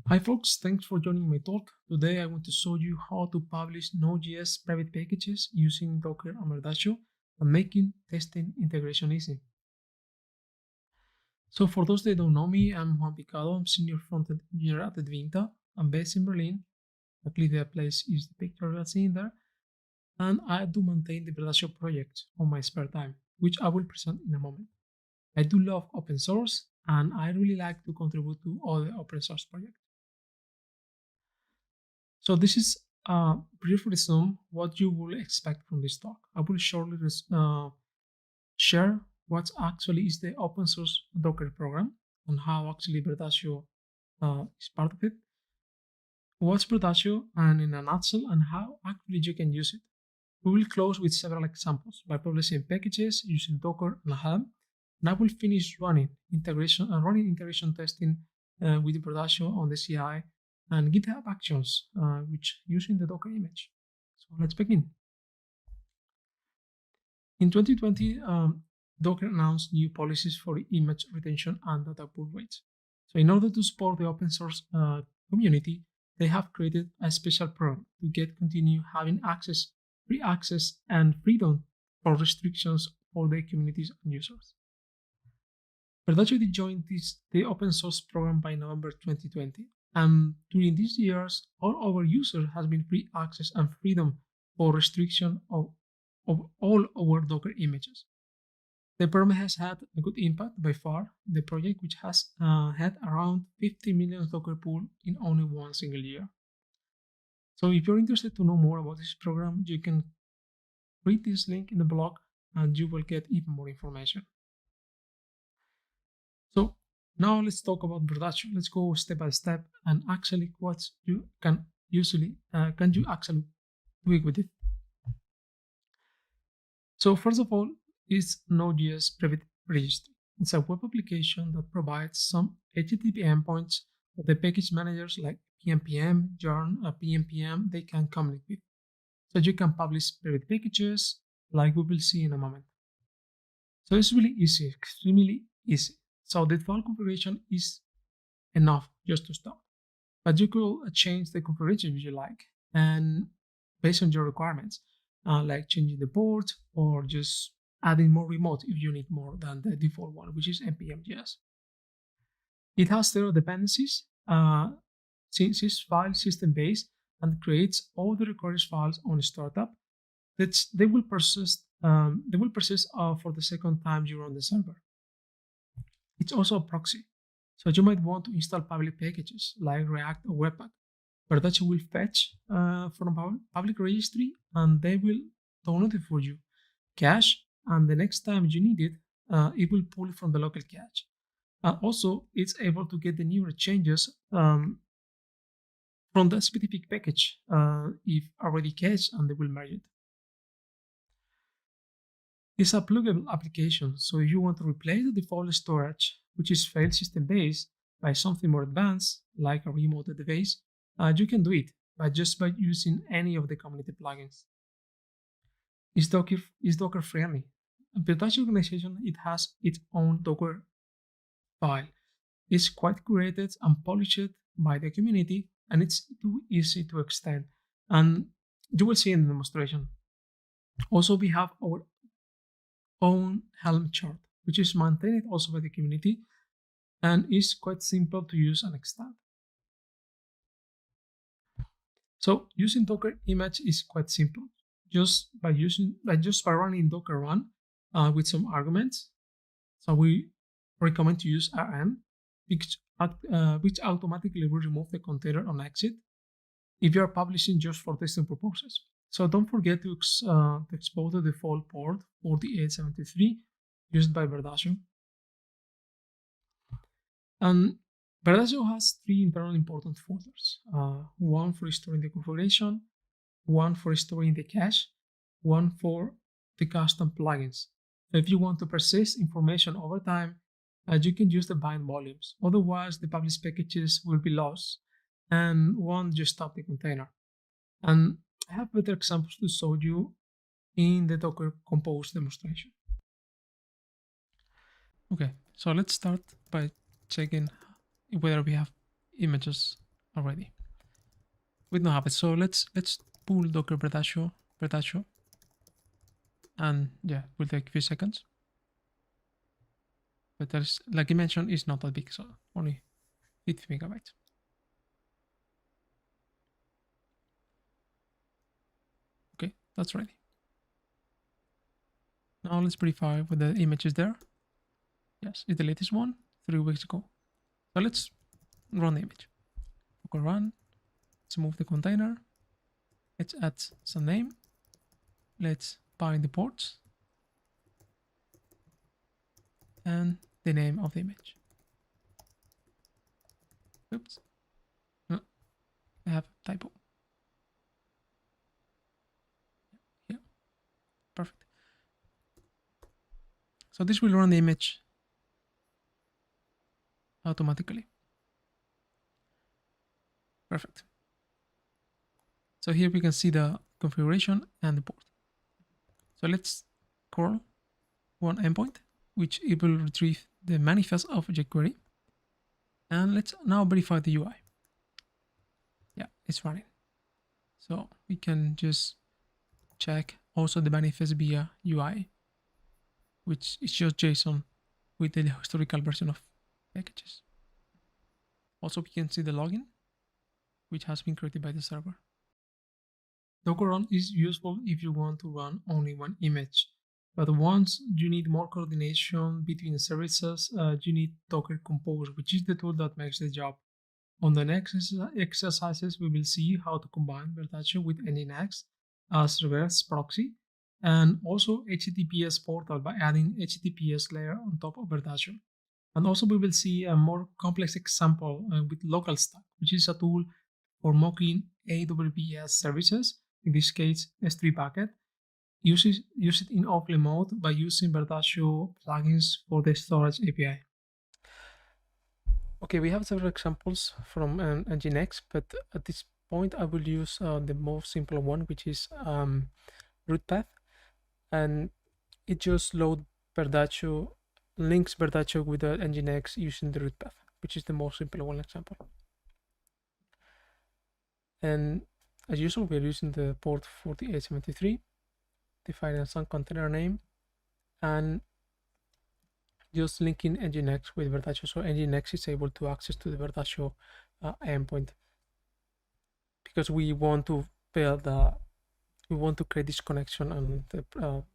Hi folks, thanks for joining my talk. Today I want to show you how to publish Node.js private packages using Docker and Verdaccio and making testing integration easy. So for those that don't know me, I'm Juan Picado. I'm senior front-end engineer at Advinta. I'm based in Berlin. Luckily the place is the picture you're seeing there. And I do maintain the Verdaccio project on my spare time, which I will present in a moment. I do love open source and I really like to contribute to all the open source projects. So this is a brief resume what you will expect from this talk. I will shortly share what actually is the open source Docker program and how actually Verdaccio is part of it. What's Verdaccio and in a nutshell and how actually you can use it. We will close with several examples by publishing packages using Docker and Helm, and I will finish running integration testing with Verdaccio on the CI and GitHub Actions, which using the Docker image. So let's begin. In 2020, Docker announced new policies for image retention and data pull rates. So in order to support the open source community, they have created a special program to continue having free access and freedom for restrictions for the communities and users. Verdaccio joined the open source program by November 2020. And during these years, all our users has been free access and freedom for restriction of all our Docker images. The program has had a good impact by far. The project, which has had around 50 million Docker pull in only one single year. So if you're interested to know more about this program, you can read this link in the blog and you will get even more information. So now let's talk about Verdaccio. Let's go step by step and actually what you can actually do with it. So first of all, is Node.js private registry. It's a web application that provides some HTTP endpoints that the package managers like PNPM, Yarn, PNPM, they can communicate with. So you can publish private packages like we will see in a moment. So it's really easy, extremely easy. So the default configuration is enough just to start. But you could change the configuration if you like, and based on your requirements, like changing the port or just adding more remote if you need more than the default one, which is npm.js. It has 0 dependencies, since it's file system based and creates all the required files on startup that they will persist for the second time you run the server. It's also a proxy, so you might want to install public packages like React or Webpack. Verdaccio will fetch from public registry and they will download it for you, cache, and the next time you need it will pull it from the local cache. Also, it's able to get the newer changes from the specific package if already cached, and they will merge it. It's a pluggable application, so if you want to replace the default storage, which is file system based, by something more advanced, like a remote database, you can do it, but just by using any of the community plugins. It's Docker friendly. Verdaccio organization, it has its own Docker file. It's quite curated and polished by the community, and it's too easy to extend. And you will see in the demonstration. Also, we have our own Helm chart, which is maintained also by the community and is quite simple to use and extend. So using Docker image is quite simple. Just by running Docker run with some arguments. So we recommend to use rm, which automatically will remove the container on exit if you are publishing just for testing purposes. So don't forget to expose the default port 4873 used by Verdaccio. And Verdaccio has 3 internal important folders, one for storing the configuration, one for storing the cache, one for the custom plugins. If you want to persist information over time, you can use the bind volumes. Otherwise, the published packages will be lost and won't just stop the container. And I have better examples to show you in the Docker Compose demonstration. Okay, so let's start by checking whether we have images already. We don't have it, so let's pull Docker Verdaccio, and yeah, it will take a few seconds. But there's, like I mentioned, it's not that big, so only 50 megabytes. Okay, that's ready. Now let's verify whether the image is there. Yes, it's the latest one, 3 weeks ago. So let's run the image. Docker run. Let's move the container. Let's add some name. Let's bind the ports and the name of the image. Oops. No, I have a typo. Yeah, perfect. So this will run the image automatically. Perfect. So here we can see the configuration and the port. So let's curl one endpoint, which it will retrieve the manifest of jQuery. And let's now verify the UI. Yeah, it's running. So we can just check also the manifest via UI, which is just JSON with the historical version of packages. Also, we can see the login, which has been created by the server. Docker run is useful if you want to run only one image. But once you need more coordination between services, you need Docker Compose, which is the tool that makes the job. On the next exercises, we will see how to combine Verdaccio with Nginx as reverse proxy, and also HTTPS portal by adding HTTPS layer on top of Verdaccio. And also we will see a more complex example with LocalStack, which is a tool for mocking AWS services, in this case S3 bucket. Use it in offline mode by using Verdaccio plugins for the storage API. Okay, we have several examples from Nginx, but at this point I will use the most simple one, which is root path, and it just loads Verdaccio, links Verdaccio with the Nginx using the root path, which is the most simple one example. And as usual, we're using the port 4873, defining some container name, and just linking Nginx with Verdaccio, so Nginx is able to access to the Verdaccio endpoint, because we want to build we want to create this connection on the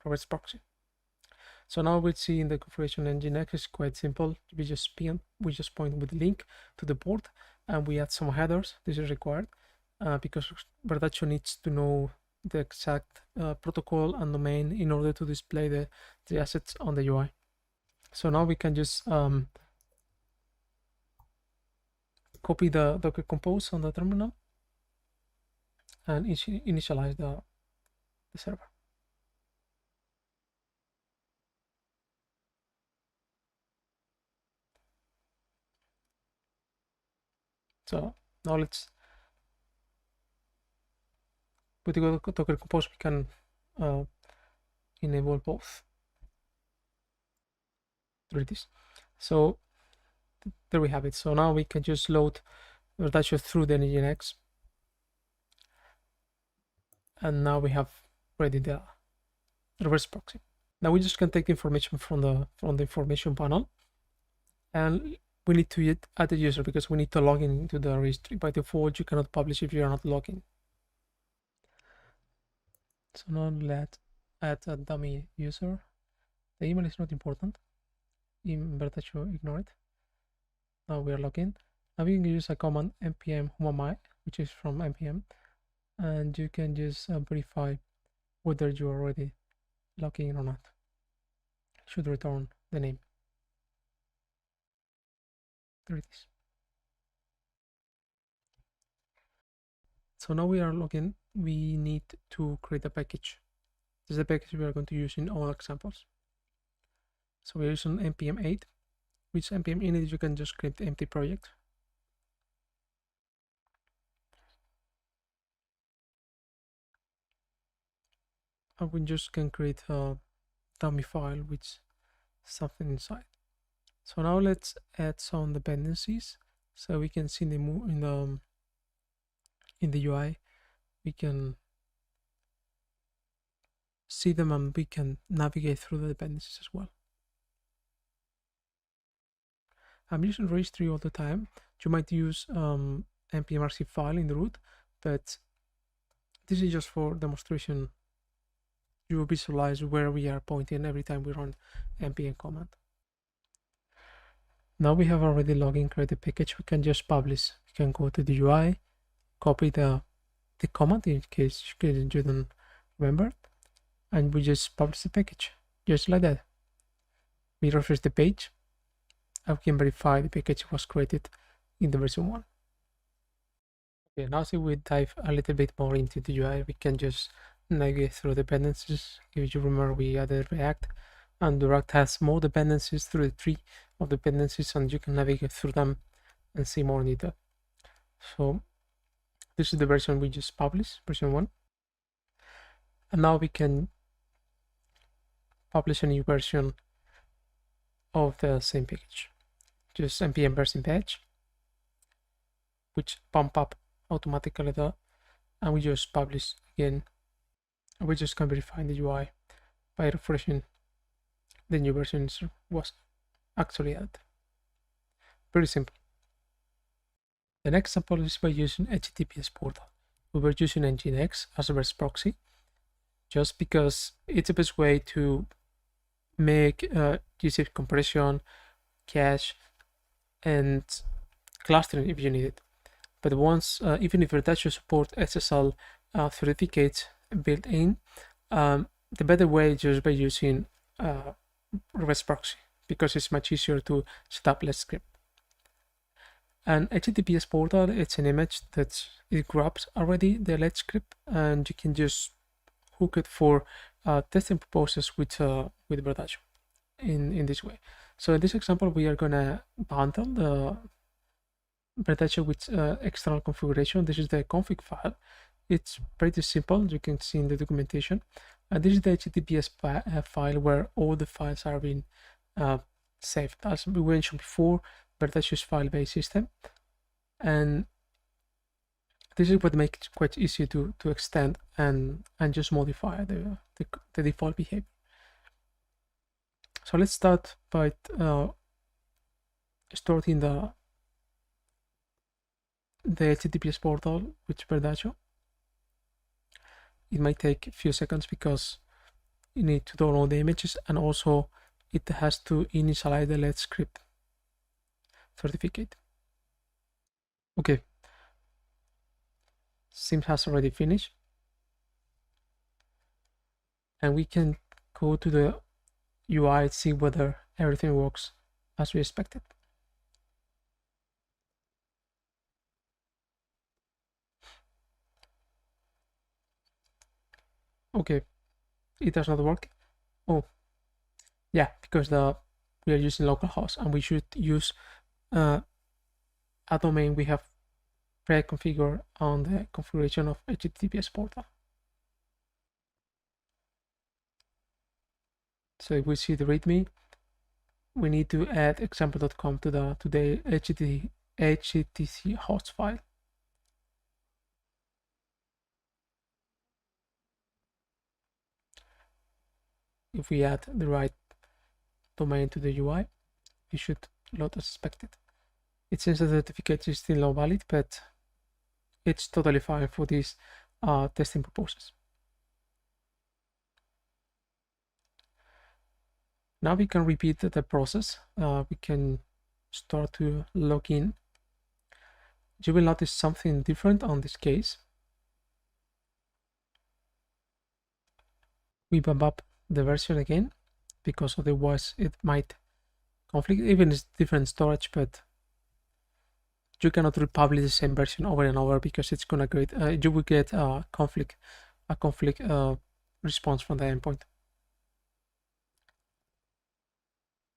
reverse proxy. So now we see in the configuration Nginx is quite simple. We just point with the link to the port, and we add some headers. This is required because Verdaccio needs to know the exact protocol and domain in order to display the assets on the UI. So now we can just copy the Docker Compose on the terminal and initialize the server. So now let's, with the Docker Compose, we can enable both. This. So there we have it. So now we can just load Verdaccio through the Nginx, and now we have ready the reverse proxy. Now we just can take information from the information panel, and we need to add a user because we need to log in into the registry. By default, you cannot publish if you are not logged in. So now let's add a dummy user. The email is not important. In Verdaccio, ignore it. Now we are logged in. Now we can use a command npm whoami, which is from npm, and you can just verify whether you are already logged in or not. It should return the name. There it is. So now we are logged in. We need to create a package. This is the package we are going to use in all examples. So we're using npm 8, which npm init you can just create the empty project. And we just can create a dummy file with something inside. So now let's add some dependencies so we can see in the in the UI, we can see them and we can navigate through the dependencies as well. I'm using registry all the time. You might use npm-rc file in the root, but this is just for demonstration. You will visualize where we are pointing every time we run npm command. Now we have already login created package. We can just publish. We can go to the UI, copy the command in case you don't remember, and we just publish the package just like that. We refresh the page and we can verify the package was created in the version 1. Okay, now if we dive a little bit more into the UI, we can just navigate through dependencies. If you remember, we added React, and the React has more dependencies through the tree of dependencies, and you can navigate through them and see more in detail. So this is the version we just published, version 1. And now we can publish a new version of the same package. Just npm version patch, which pump up automatically there, and we just publish again. We just can verify the UI by refreshing the new version was actually added. Pretty simple. The next example is by using HTTPS portal. We were using Nginx as a REST proxy just because it's the best way to make GCP compression, cache, and clustering if you need it. But once, even if Verdaccio support SSL certificates built in, the better way is just by using REST proxy, because it's much easier to set up Let's Script. And HTTPS portal, it's an image that it grabs already the Let's Script, and you can just hook it for testing purposes with Verdaccio in this way. So in this example, we are gonna bundle the Verdaccio with external configuration. This is the config file. It's pretty simple. You can see in the documentation. And this is the HTTPS file where all the files are being saved. As we mentioned before, Verdaccio's file-based system. And this is what makes it quite easy to extend and just modify the default behavior. So let's start by starting the HTTPS portal with Verdaccio. It might take a few seconds because you need to download the images, and also it has to initialize the Let's Script certificate. Okay, Sim has already finished, and we can go to the UI and see whether everything works as we expected. Okay, it does not work. Oh, yeah, because we are using localhost, and we should use a domain we have pre-configured on the configuration of HTTPS portal. So if we see the README, we need to add example.com to the HTTP host file. If we add the right domain to the UI, it should load as expected. It seems the certificate is still not valid, but it's totally fine for these testing purposes. Now we can repeat the process. We can start to log in. You will notice something different on this case. We bump up the version again, because otherwise it might conflict. Even it's different storage, but you cannot republish the same version over and over because it's gonna create. You will get a conflict response from the endpoint.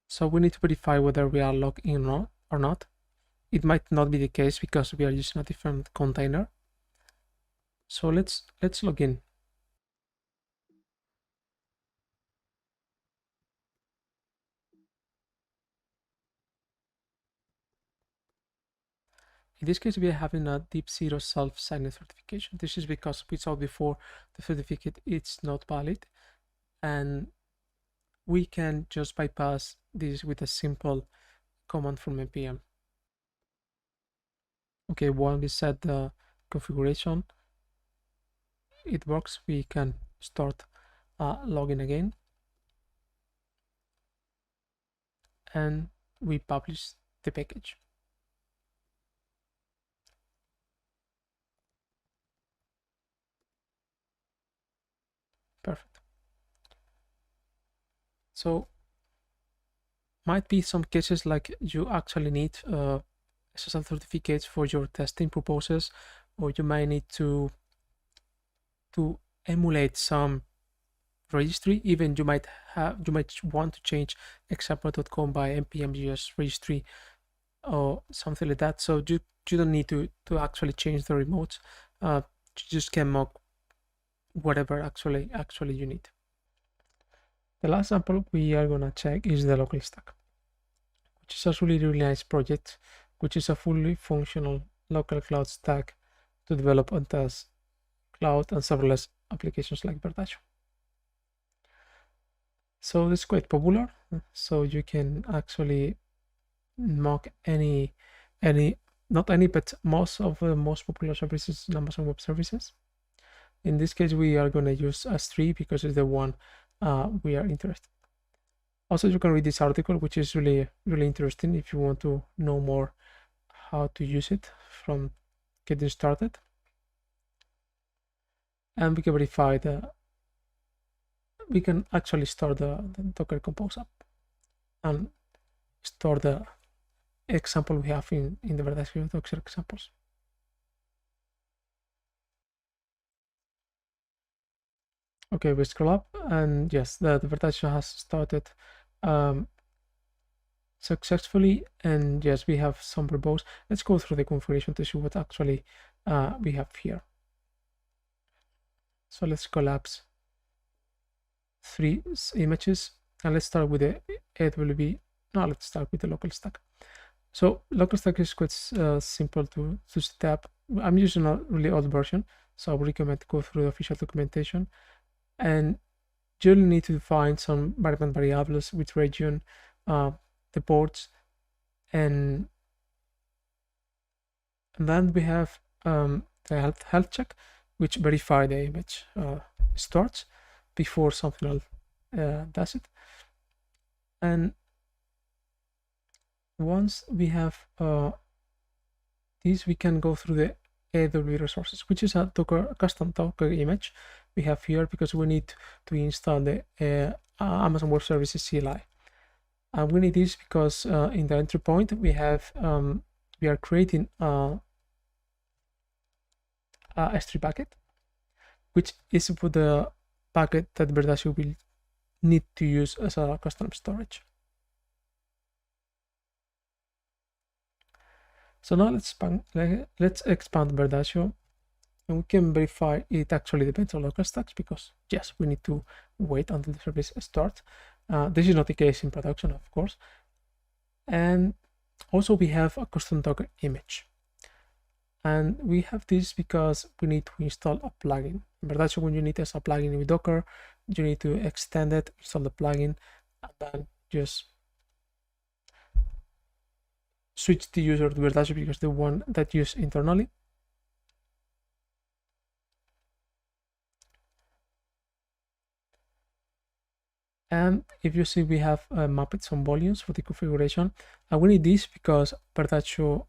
So we need to verify whether we are logged in or not. It might not be the case because we are using a different container. So let's log in. In this case, we are having a deep zero self-signed certification. This is because we saw before the certificate is not valid, and we can just bypass this with a simple command from npm. Okay, once we set the configuration, it works. We can start logging again, and we publish the package. Perfect. So might be some cases like you actually need SSL certificates for your testing purposes, or you might need to emulate some registry. Even you might want to change example.com by npm.js registry or something like that. So you don't need to actually change the remotes. You just can mock whatever actually you need. The last sample we are gonna check is the LocalStack, which is a really nice project, which is a fully functional local cloud stack to develop and test cloud and serverless applications like Verdaccio. So this is quite popular. So you can actually mock any not any, but most of the most popular services in Amazon Web Services. In this case, we are going to use S3 because it's the one we are interested. Also, you can read this article, which is really interesting if you want to know more how to use it from getting started. And we can verify we can actually store the Docker Compose app and store the example we have in the Verdaccio Docker examples. Okay, we scroll up, and yes, the Verdaccio has started successfully, and yes, we have some repos. Let's go through the configuration to see what actually we have here. So let's collapse 3 images, and let's start with the AWB. No, let's start with the LocalStack. So LocalStack is quite simple to set up. I'm using a really old version, so I would recommend to go through the official documentation, and you'll need to define some variables with region, the ports, and then we have the health check, which verify the image starts before something else does it. And once we have this, we can go through the AWB resources, which is a custom Docker image we have here because we need to install the Amazon Web Services CLI. And we need this because in the entry point we have we are creating a S3 bucket, which is for the bucket that Verdaccio will need to use as a custom storage. So now let's expand Verdaccio, and we can verify it actually depends on LocalStack because yes, we need to wait until the service starts. This is not the case in production, of course. And also we have a custom Docker image. And we have this because we need to install a plugin. Verdaccio, when you need to install a plugin with Docker, you need to extend it, install the plugin, and then just switch the user to Verdaccio because the one that used internally. And if you see, we have mapped some volumes for the configuration, and we need this because Verdaccio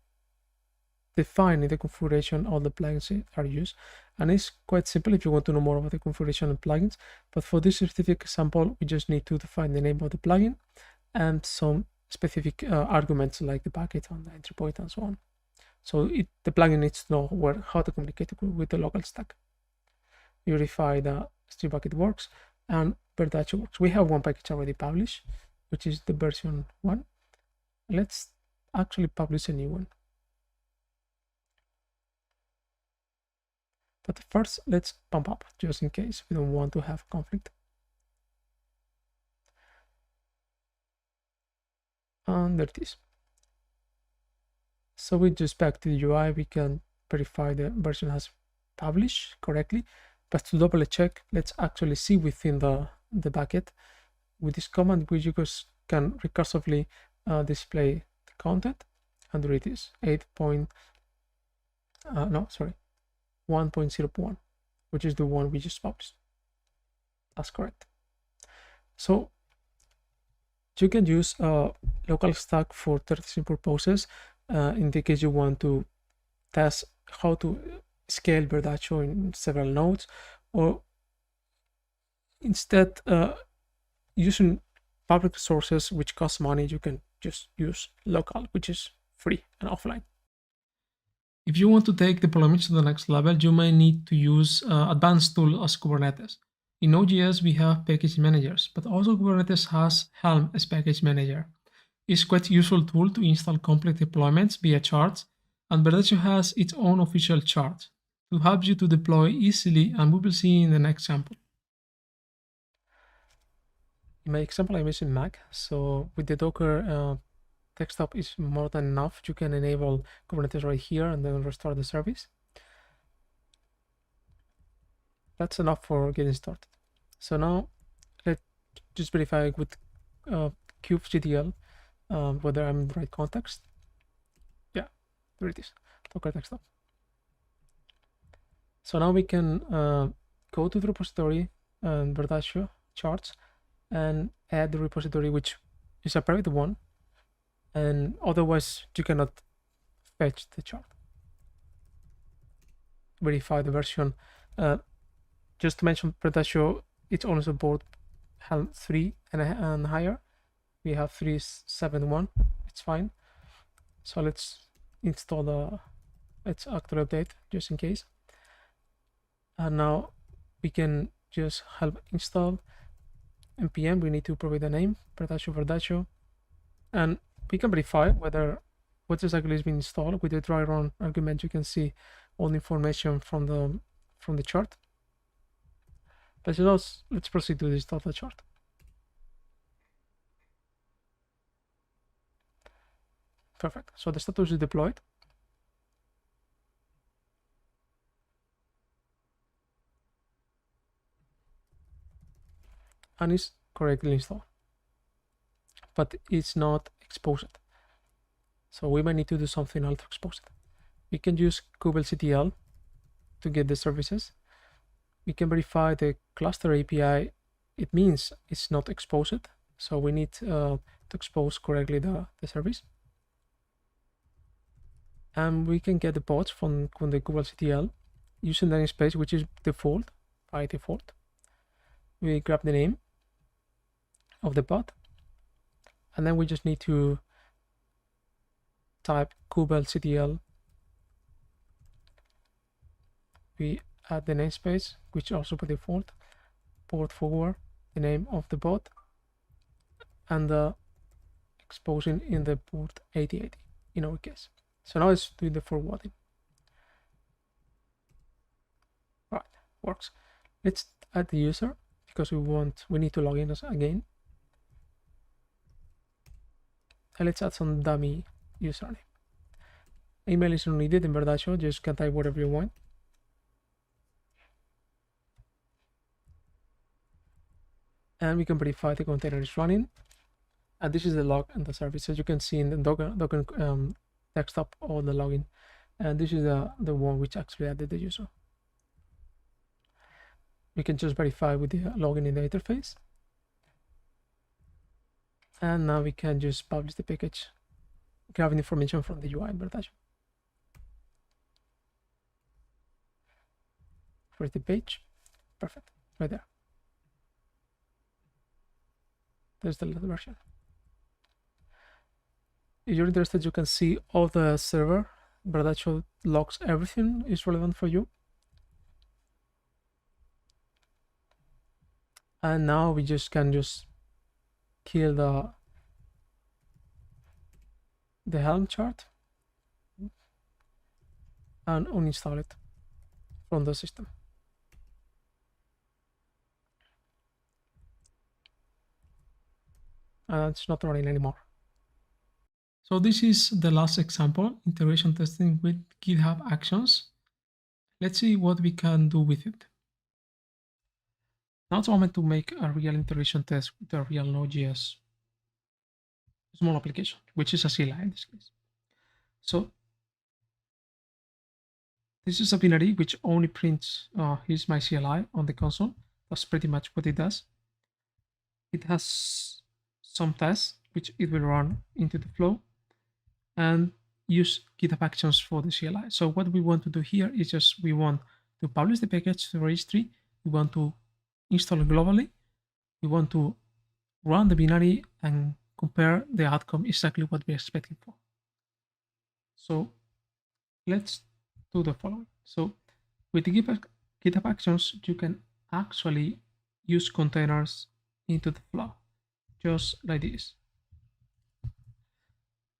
define in the configuration all the plugins are used, and it's quite simple if you want to know more about the configuration and plugins. But for this specific example, we just need to define the name of the plugin and some specific arguments like the bucket and the entry point and so on. So the plugin needs to know how to communicate with the LocalStack. We verify the S3 bucket works and Verdaccio works. We have one package already published, which is the version 1. Let's actually publish a new one. But first, let's pump up just in case we don't want to have conflict. And there it is. So we just back to the UI, we can verify the version has published correctly. But to double check, let's actually see within the bucket. With this command, we just can recursively display the content, and there it is, 1.01, which is the one we just published. That's correct. So you can use LocalStack for testing purposes in the case you want to test how to scale Verdaccio in several nodes, or instead using public sources which cost money, you can just use local, which is free and offline. If you want to take deployments to the next level, you may need to use advanced tools as Kubernetes. In Node.js, we have package managers, but also Kubernetes has Helm as package manager. It's quite a useful tool to install complex deployments via charts, and Verdaccio has its own official chart to help you to deploy easily, and we will see in the next example. In my example, I'm using Mac, so with the Docker desktop is more than enough. You can enable Kubernetes right here and then restore the service. That's enough for getting started. So now let's just verify with kubectl whether I'm in the right context. Yeah, there it is, Docker desktop. So now we can go to the repository and Verdaccio charts and add the repository, which is a private one, and otherwise you cannot fetch the chart. Verify the version. Just to mention, Verdaccio, it's only support Helm 3 and higher. We have 3.7.1. It's fine. So let's install let's actually update just in case. And now we can just help install npm. We need to provide a name, Verdaccio, and we can verify whether what exactly is being installed. With the dry run argument, you can see all the information from the chart. But let's proceed to install the chart. Perfect. So the status is deployed. And is correctly installed. But it's not exposed. So we might need to do something else to expose it. We can use kubectl to get the services. We can verify the cluster API. It means it's not exposed. So we need to expose correctly the service. And we can get the pods from the kubectl using the namespace, which is default by default. We grab the name of the pod, and then we just need to type kubectl. We add the namespace, which also by default, port forward the name of the pod, and the exposing in the port 8080 in our case. So now it's doing the forwarding. Right, works. Let's add the user because we need to log in again. And let's add some dummy username. Email is not needed in Verdaccio, just can type whatever you want. And we can verify the container is running. And this is the log and the service. As you can see in the Docker desktop or the login. And this is the one which actually added the user. We can just verify with the login in the interface. And now we can just publish the package, grabbing information from the UI in Verdaccio. Where's the page? Perfect, right there. There's the latest version. If you're interested, you can see all the server. Verdaccio logs everything is relevant for you. And now we can kill the Helm chart and uninstall it from the system. And it's not running anymore. So this is the last example, integration testing with GitHub Actions. Let's see what we can do with it. Now it's a moment to make a real integration test with a real Node.js small application, which is a CLI in this case. So this is a binary which only prints here's my CLI on the console. That's pretty much what it does. It has some tests which it will run into the flow and use GitHub Actions for the CLI. So what we want to do here is just we want to publish the package to the registry. We want to install it globally. We want to run the binary and compare the outcome exactly what we're expecting for. So let's do the following. So with the GitHub Actions, you can actually use containers into the flow, just like this,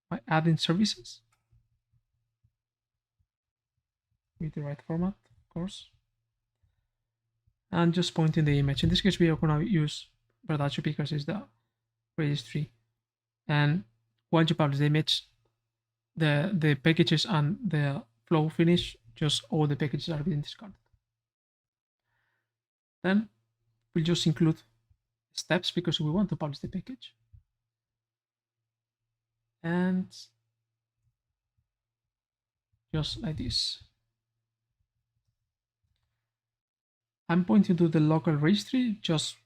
by adding services with the right format, of course, and just pointing the image. In this case, we are going to use Verdaccio because it's the registry. And once you publish the image, the packages and the flow finish, just all the packages are being discarded. Then we'll just include steps because we want to publish the package. And just like this. I'm pointing to the local registry just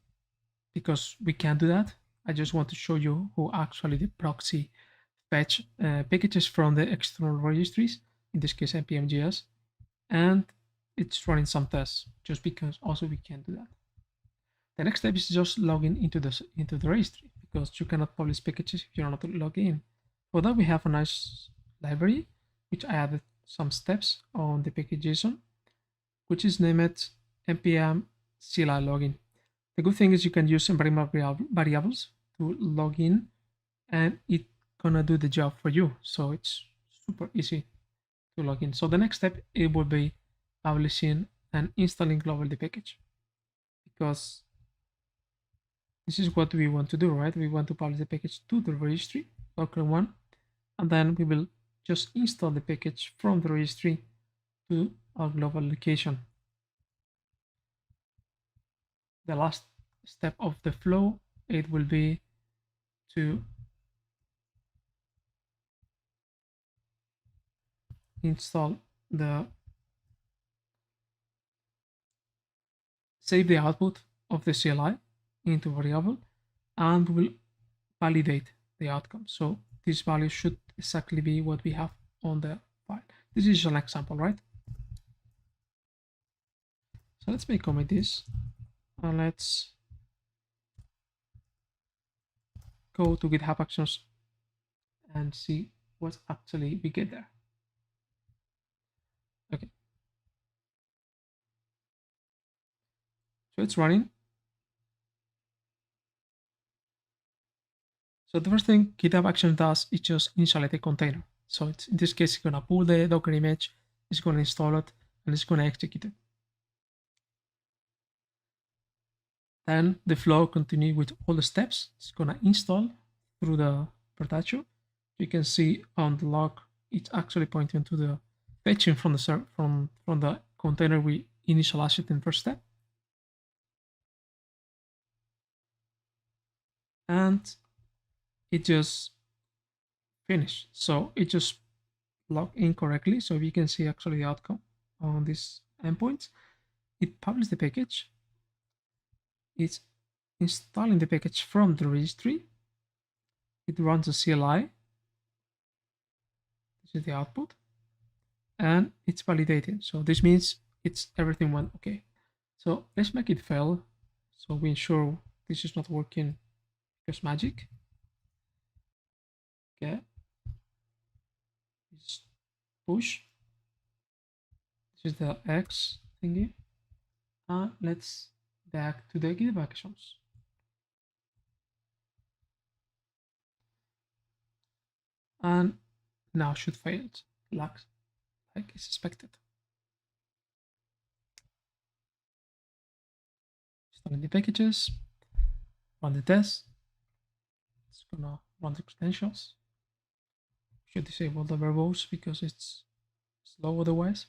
because we can do that. I just want to show you how actually the proxy fetch packages from the external registries, in this case npm.js, and it's running some tests just because also we can do that. The next step is just logging into the registry because you cannot publish packages if you're not logged in. For that, we have a nice library which I added some steps on the package.json, which is named npm CLI login. The good thing is you can use environment variables to log in and it's gonna do the job for you. So it's super easy to log in. So the next step, it will be publishing and installing globally the package because this is what we want to do, right? We want to publish the package to the registry, local one, and then we will just install the package from the registry to our global location. The last step of the flow, it will be to install save the output of the CLI into variable and will validate the outcome. So this value should exactly be what we have on the file. This is an example, right? So let's make commit this and let's go to GitHub Actions and see what actually we get there. Okay. So it's running. So the first thing GitHub Actions does is just initialize a container. So it's, in this case, it's gonna pull the Docker image, it's gonna install it, and it's gonna execute it. Then the flow continue with all the steps. It's gonna install through the Verdaccio. You can see on the log, it's actually pointing to the fetching from the from the container we initialized it in the first step. And it just finished. So it just logged in correctly. So we can see actually the outcome on this endpoint. It published the package. It's installing the package from the registry. It runs a CLI. This is the output. And it's validated. So this means it's everything went okay. So let's make it fail. So we ensure this is not working because magic. Okay. Just push. This is the X thingy. And let's back to the GitHub Actions. And now should fail like it's expected. Installing the packages, run the test. It's gonna run the credentials. should disable the verbose because it's slow otherwise.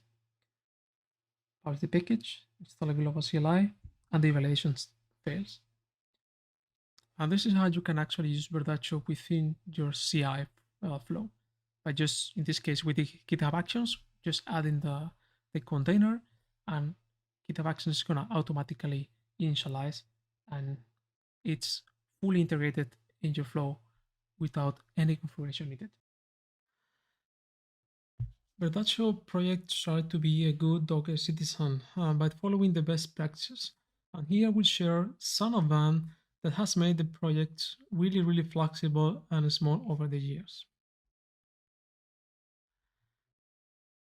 Publish the package, install a global CLI, and the evaluation fails. And this is how you can actually use Verdaccio within your CI flow. By just, in this case, with the GitHub Actions, just adding the container, and GitHub Actions is going to automatically initialize, and it's fully integrated in your flow without any configuration needed. Verdaccio project tried to be a good Docker citizen by following the best practices. And here we share some of them that has made the project really, really flexible and small over the years.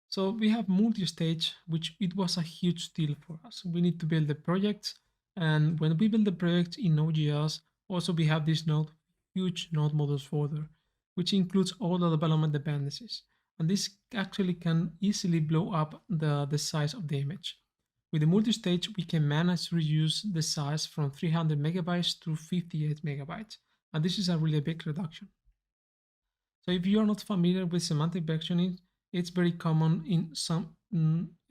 So we have multi-stage, which it was a huge deal for us. We need to build the project, and when we build the project in Node.js, also we have this huge node models folder, which includes all the development dependencies. And this actually can easily blow up the size of the image. With the multi-stage, we can manage to reduce the size from 300 megabytes to 58 megabytes. And this is a really big reduction. So if you are not familiar with semantic versioning, it's very common in some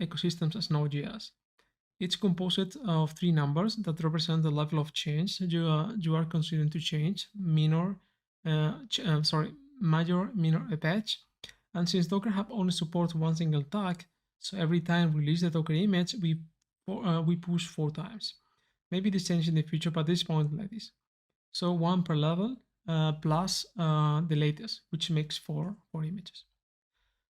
ecosystems as Node.js. It's composed of 3 numbers that represent the level of change you are considering to change: major, minor, a patch. And since Docker Hub only supports one single tag, so every time we release the Docker image, we push 4 times. Maybe this changes in the future, but at this point like this. So 1 per level plus the latest, which makes 4 images.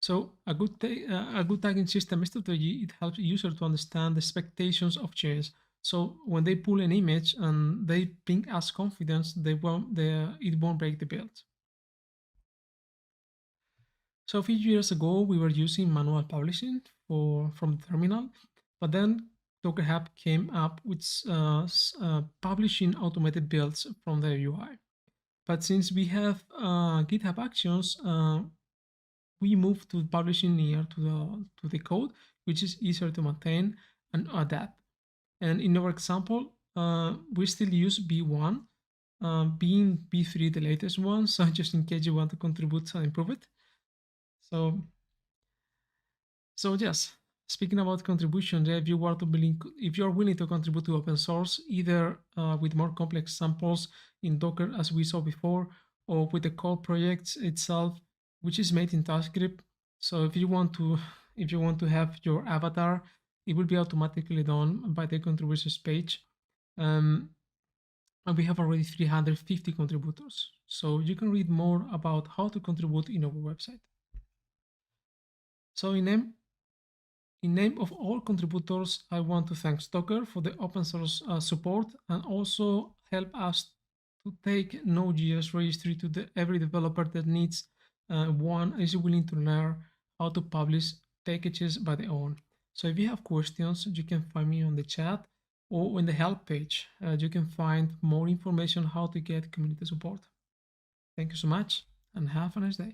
So a good tagging system strategy, it helps users to understand the expectations of change. So when they pull an image and they ping us confidence, it won't break the build. So a few years ago, we were using manual publishing from the terminal, but then Docker Hub came up with publishing automated builds from the UI. But since we have GitHub Actions, we moved to publishing near to the code, which is easier to maintain and adapt. And in our example, we still use B1, being B3 the latest one, so just in case you want to contribute and improve it. So yes, speaking about contributions, if you are willing to contribute to open source, either with more complex samples in Docker as we saw before, or with the core project itself, which is made in TypeScript. So if you want to have your avatar, it will be automatically done by the contributions page. And we have already 350 contributors. So you can read more about how to contribute in our website. So in name of all contributors, I want to thank Docker for the open source support, and also help us to take Node.js registry to every developer that needs one is willing to learn how to publish packages by their own. So if you have questions, you can find me on the chat or in the help page. You can find more information how to get community support. Thank you so much and have a nice day.